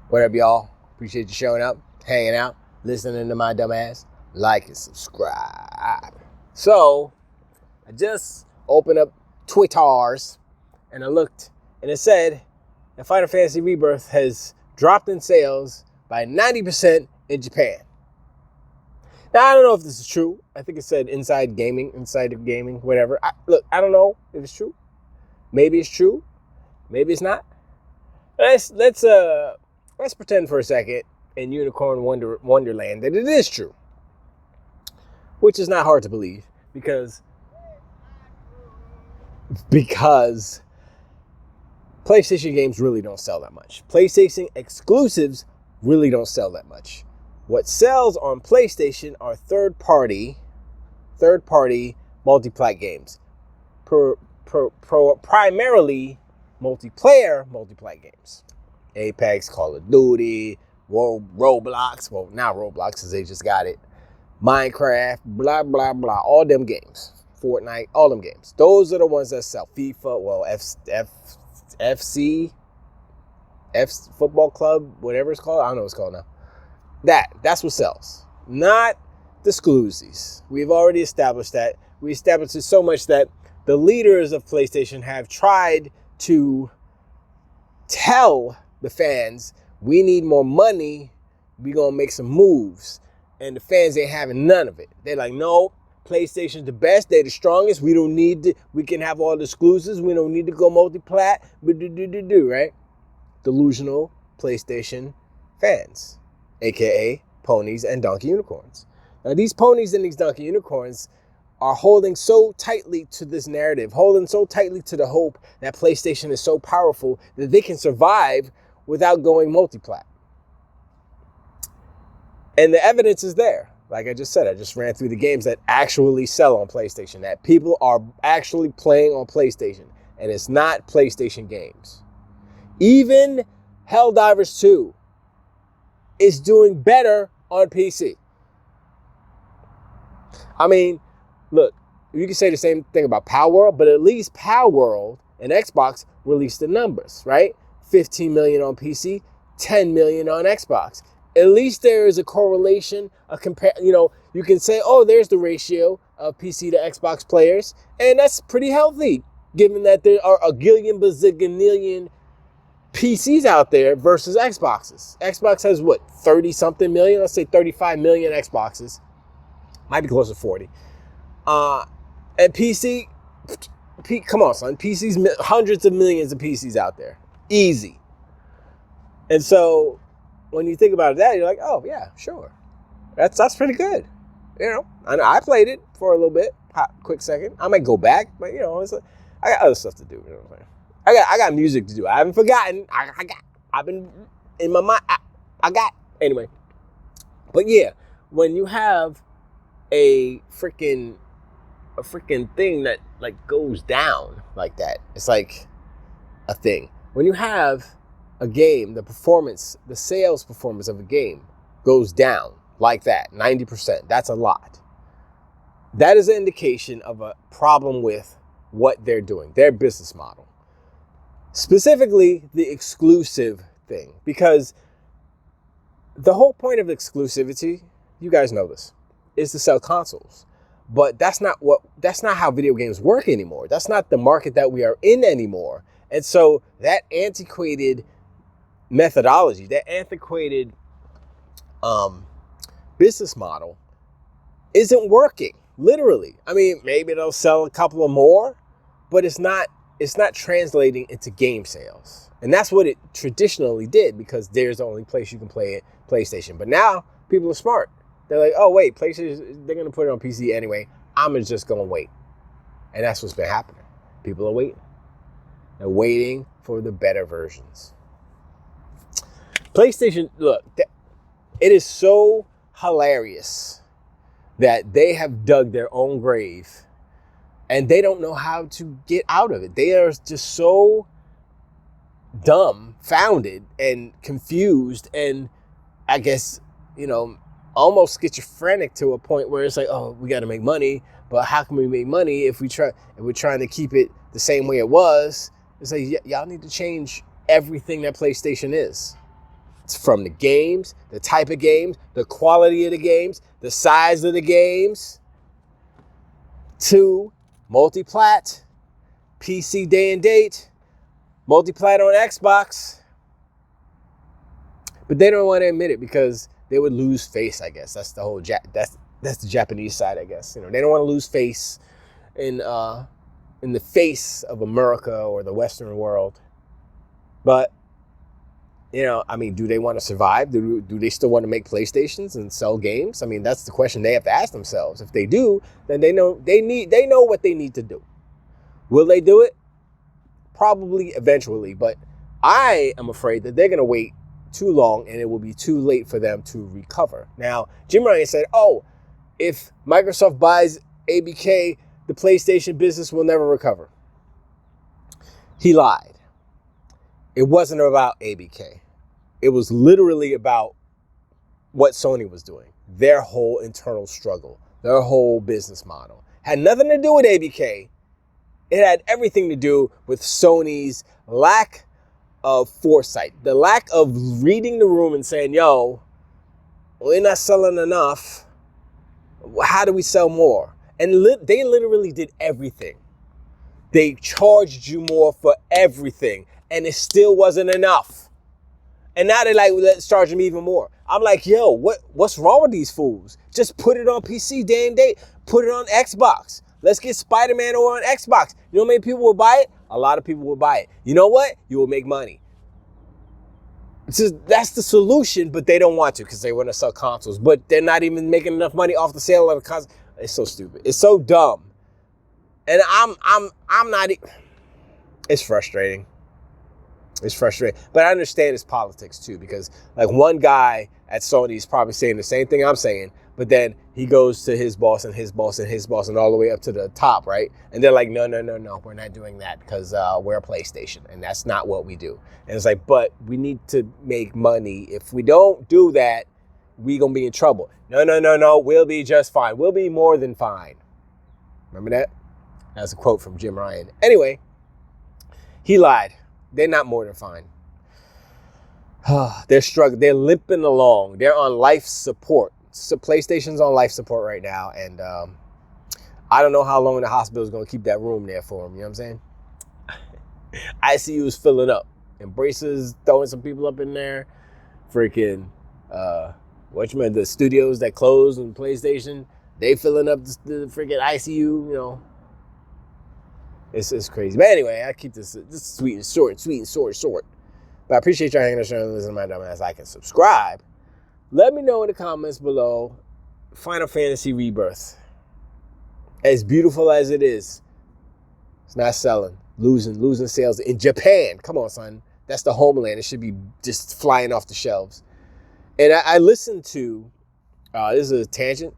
What up, y'all? Appreciate you showing up, hanging out, listening to my dumb ass. Like and subscribe. So, I just opened up Twitters and I looked and it said that Final Fantasy Rebirth has dropped in sales by 90% in Japan. Now, I don't know if this is true. I think it said Inside of Gaming, whatever. I don't know if it's true. Maybe it's true. Maybe it's not. Let's pretend for a second in Unicorn Wonderland that it is true, which is not hard to believe because PlayStation games really don't sell that much. PlayStation exclusives really don't sell that much. What sells on PlayStation are third-party multi-plat games, primarily multiplayer games. Apex, Call of Duty, Roblox. Well, now Roblox, because they just got it. Minecraft, blah, blah, blah. All them games. Fortnite, all them games. Those are the ones that sell. FIFA, well, FC, Football Club, whatever it's called. I don't know what it's called now. That's what sells. Not the exclusives. We've already established that. We established it so much that the leaders of PlayStation have tried to tell the fans, we need more money, we gonna make some moves. And the fans ain't having none of it. They're like, no, PlayStation's the best, they're the strongest, we can have all the exclusives, we don't need to go multi-plat, right? Delusional PlayStation fans, aka ponies and donkey unicorns. Now these ponies and these donkey unicorns are holding so tightly to this narrative, holding so tightly to the hope that PlayStation is so powerful that they can survive without going multi-plat. And the evidence is there. Like I just said, I just ran through the games that actually sell on PlayStation, that people are actually playing on PlayStation, and it's not PlayStation games. Even Helldivers 2 is doing better on PC. I mean, look, you can say the same thing about Power World, but at least Power World and Xbox released the numbers, right? 15 million on PC, 10 million on Xbox. At least there is a correlation, you can say, oh, there's the ratio of PC to Xbox players, and that's pretty healthy, given that there are a gillion bazillion PCs out there versus Xboxes. Xbox has 30-something million? Let's say 35 million Xboxes. Might be close to 40. And PC, come on, son. PCs, hundreds of millions of PCs out there. Easy. And so when you think about that, you're like, oh, yeah, sure. That's pretty good. I played it for a little bit, quick second. I might go back, but, it's I got other stuff to do. You know what I'm saying? I got music to do. I haven't forgotten. I've been in my mind. Anyway. But yeah, when you have a freaking thing that goes down like that, it's like a thing. When you have a game, the sales performance of a game goes down like that, 90%. That's a lot. That is an indication of a problem with what they're doing, their business model. Specifically, the exclusive thing. Because the whole point of exclusivity, you guys know this, is to sell consoles. But that's not how video games work anymore. That's not the market that we are in anymore. And so that antiquated methodology, that antiquated business model isn't working, literally. I mean, maybe they'll sell a couple of more, but it's not translating into game sales. And that's what it traditionally did, because there's the only place you can play it, PlayStation. But now people are smart. They're like, oh, wait, PlayStation, they're going to put it on PC anyway. I'm just going to wait. And that's what's been happening. People are waiting. They're waiting for the better versions. PlayStation, look, it is so hilarious that they have dug their own grave and they don't know how to get out of it. They are just so dumbfounded and confused and I guess, almost schizophrenic to a point where it's like, oh, we got to make money, but how can we make money if we're trying to keep it the same way it was? It's like, y'all need to change everything that PlayStation is. from the games, the type of games, the quality of the games, the size of the games, to multi-plat, PC day and date, multi-plat on Xbox. But they don't want to admit it because they would lose face, I guess. That's the whole that's the Japanese side, I guess. You know, they don't want to lose face in the face of America or the Western world. But, you know, I mean, do they want to survive? Do they still want to make PlayStations and sell games? I mean, that's the question they have to ask themselves. If they do, then they know what they need to do. Will they do it? Probably eventually, but I am afraid that they're going to wait too long and it will be too late for them to recover. Now, Jim Ryan said, oh, if Microsoft buys ABK, the PlayStation business will never recover. He lied. It wasn't about ABK. It was literally about what Sony was doing. Their whole internal struggle, their whole business model. Had nothing to do with ABK. It had everything to do with Sony's lack of foresight, the lack of reading the room and saying, yo, we're not selling enough. How do we sell more? And they literally did everything. They charged you more for everything, and it still wasn't enough. And now they're like, let's charge them even more. I'm like, yo, what's wrong with these fools? Just put it on PC day and date. Put it on Xbox. Let's get Spider-Man over on Xbox. You know how many people will buy it? A lot of people will buy it. You know what? You will make money. That's the solution, but they don't want to because they want to sell consoles. But they're not even making enough money off the sale of the console. It's so stupid. It's so dumb. And I'm not. It's frustrating. It's frustrating. But I understand it's politics too, because like one guy at Sony is probably saying the same thing I'm saying, but then he goes to his boss and his boss and his boss and all the way up to the top, right? And they're like, no, we're not doing that because we're a PlayStation and that's not what we do. And it's like, but we need to make money. If we don't do that, we're going to be in trouble. No, we'll be just fine. We'll be more than fine. Remember that? That's a quote from Jim Ryan. Anyway, he lied. They're not more than fine. They're struggling. They're limping along. They're on life support. So PlayStation's on life support right now. And I don't know how long the hospital is going to keep that room there for them. You know what I'm saying? ICU is filling up. Embraces throwing some people up in there. Freaking, the studios that closed on PlayStation, they filling up the freaking ICU, you know. It's crazy. But anyway, I keep this sweet and short. But I appreciate y'all hanging out and listening to my dumb ass. Like and subscribe. Let me know in the comments below. Final Fantasy Rebirth. As beautiful as it is, it's not selling. Losing sales in Japan. Come on, son. That's the homeland. It should be just flying off the shelves. And I listened to, this is a tangent.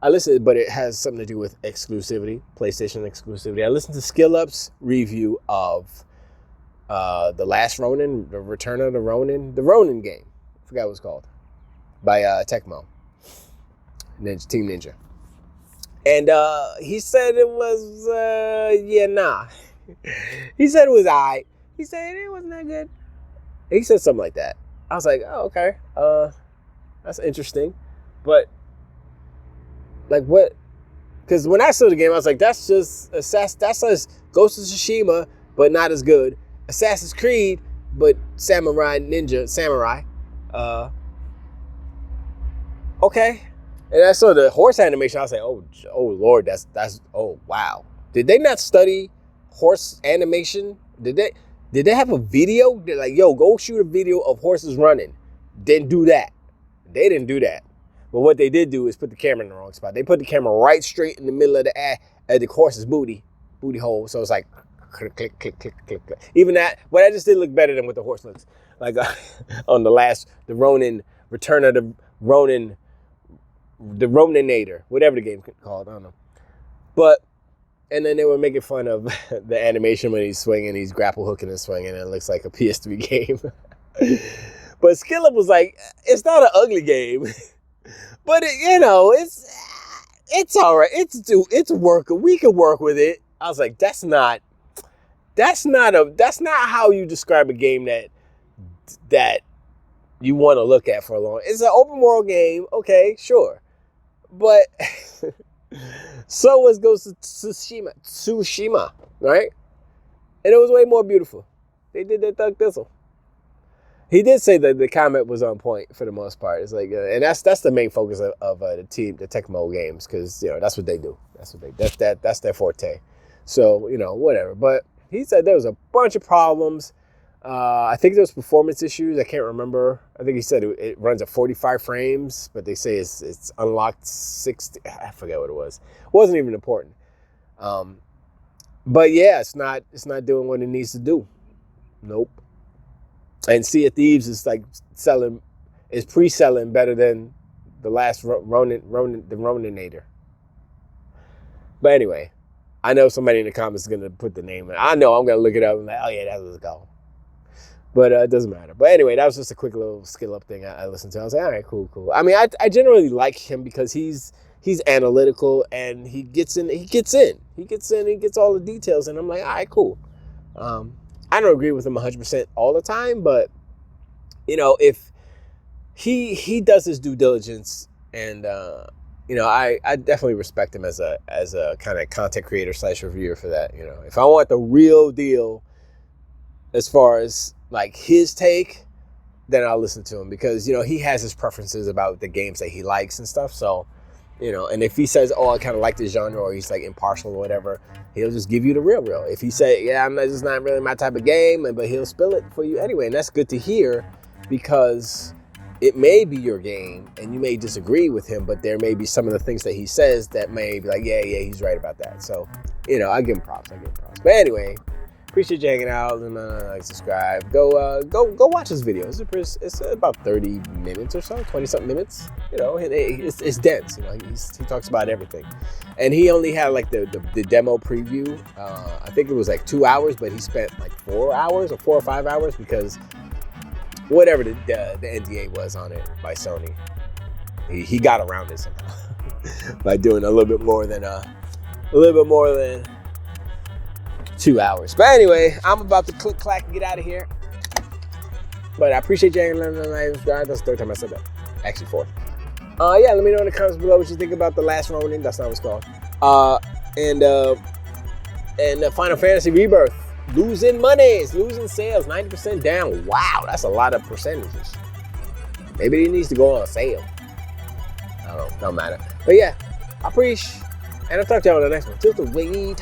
But it has something to do with exclusivity, PlayStation exclusivity. I listened to SkillUp's review of The Last Ronin, The Return of the Ronin game. I forgot what it's called. By Tecmo. Team Ninja. And he said it was, nah. He said it was alright. He said it wasn't that good. He said something like that. I was like, oh, okay. That's interesting. But, like, what? Because when I saw the game, I was like, that's just Ghost of Tsushima, but not as good. Assassin's Creed, but samurai. Okay. And I saw the horse animation. I was like, oh Lord, that's oh wow. Did they not study horse animation? Did they have a video? They're like, yo, go shoot a video of horses running. Didn't do that. They didn't do that. But what they did do is put the camera in the wrong spot. They put the camera right straight in the middle of the horse's booty hole. So it's like click, click, click, click, click, click. Even that, but that just did look better than what the horse looks like on the Ronin, Return of the Ronin, the Roninator, whatever the game's called. I don't know. But, and then they were making fun of the animation when he's swinging, he's grapple hooking and swinging, and it looks like a PS3 game. But Skillup was like, it's not an ugly game. But it's all right. It's working. We can work with it. I was like, that's not how you describe a game that you want to look at for a long. It's an open world game, okay, sure, but so was Ghost of Tsushima, right? And it was way more beautiful. They did their thug thistle. He did say that the comment was on point for the most part. It's like, and that's the main focus of the team, the Tecmo games, because that's what they do. That's their forte. So whatever. But he said there was a bunch of problems. I think there was performance issues. I can't remember. I think he said it runs at 45 frames, but they say it's unlocked 60. I forget what it was. It wasn't even important. But yeah, it's not doing what it needs to do. Nope. And Sea of Thieves is like pre-selling better than the last Roninator. But anyway, I know somebody in the comments is gonna put the name in. I know I'm gonna look it up and like, oh yeah, that was go. But it doesn't matter. But anyway, that was just a quick little skill up thing I listened to. I was like, all right, cool. I mean, I generally like him because he's analytical and he gets in. He gets all the details, and I'm like, all right, cool. I don't agree with him 100% all the time, but if he does his due diligence, and I definitely respect him as a kind of content creator / reviewer for that. If I want the real deal as far as like his take, then I'll listen to him because he has his preferences about the games that he likes and stuff. So and if he says, oh, I kind of like this genre, or he's like impartial or whatever, he'll just give you the real. If he say, yeah, this is not really my type of game, but he'll spill it for you anyway. And that's good to hear because it may be your game and you may disagree with him, but there may be some of the things that he says that may be like, yeah, he's right about that. So, I give him props. But anyway, appreciate you hanging out, and like, subscribe. Go watch this video. It's about 30 minutes or so, 20-something minutes. It's dense. He talks about everything, and he only had like the demo preview. I think it was like 2 hours, but he spent like 4 hours or 4 or 5 hours because whatever the NDA was on it by Sony, he got around it somehow by doing a little bit more than 2 hours. But anyway, I'm about to click clack and get out of here. But I appreciate you hanging out tonight. That's the third time I said that. Actually, fourth. Yeah, let me know in the comments below what you think about the last Ronin. That's not what it's called. And Final Fantasy Rebirth. Losing monies, losing sales, 90% down. Wow, that's a lot of percentages. Maybe it needs to go on sale. I don't know. Don't matter. But yeah, I appreciate. And I'll talk to y'all on the next one. Till the wait.